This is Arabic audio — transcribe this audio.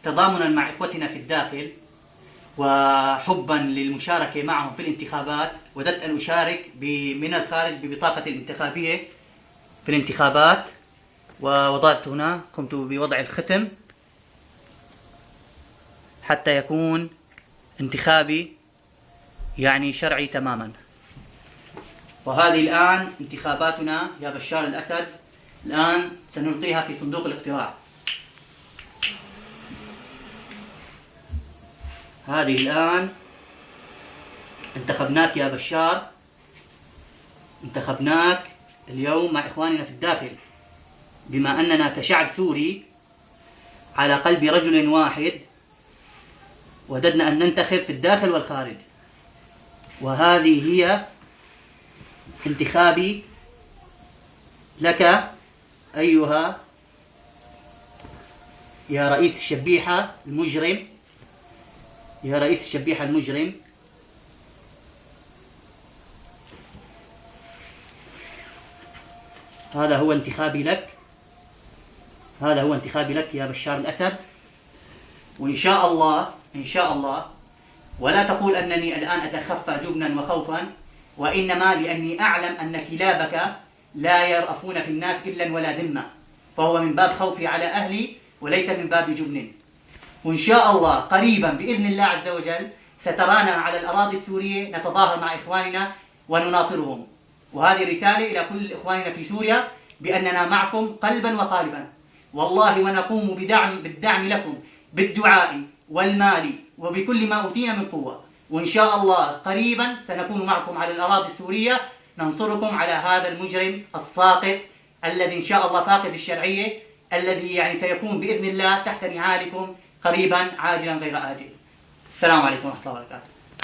تضامنا مع إخوتنا في الداخل وحبا للمشاركة معهم في الانتخابات، وددت أن أشارك من الخارج ببطاقة الانتخابية في الانتخابات، ووضعت هنا، قمت بوضع الختم حتى يكون انتخابي يعني شرعي تماما. وهذه الآن انتخاباتنا يا بشار الأسد، الآن سنلقيها في صندوق الاقتراع. هذه الآن انتخبناك يا بشار، انتخبناك اليوم مع إخواننا في الداخل، بما أننا كشعب سوري على قلب رجل واحد وددنا أن ننتخب في الداخل والخارج. وهذه هي انتخابي لك أيها يا رئيس الشبيحة المجرم، يا رئيس الشبيحة المجرم. هذا هو انتخابي لك، هذا هو انتخابي لك يا بشار الأسد. وإن شاء الله إن شاء الله، ولا تقول أنني الآن أتخفى جبنا وخوفا، وإنما لأني أعلم أن كلابك لا يرأفون في الناس إلا ولا ذمة، فهو من باب خوفي على أهلي وليس من باب جبن. وإن شاء الله قريبا بإذن الله عز وجل سترانا على الأراضي السورية نتظاهر مع إخواننا ونناصرهم. وهذه رسالة إلى كل إخواننا في سوريا بأننا معكم قلبا وقالبا والله، ونقوم بالدعم لكم بالدعاء والمال وبكل ما أوتينا من قوة. وإن شاء الله قريبا سنكون معكم على الأراضي السورية ننصركم على هذا المجرم الساقط الذي إن شاء الله فاقد الشرعية، الذي يعني سيكون بإذن الله تحت نعالكم قريبا عاجلا غير آجل. السلام عليكم ورحمة الله وبركاته.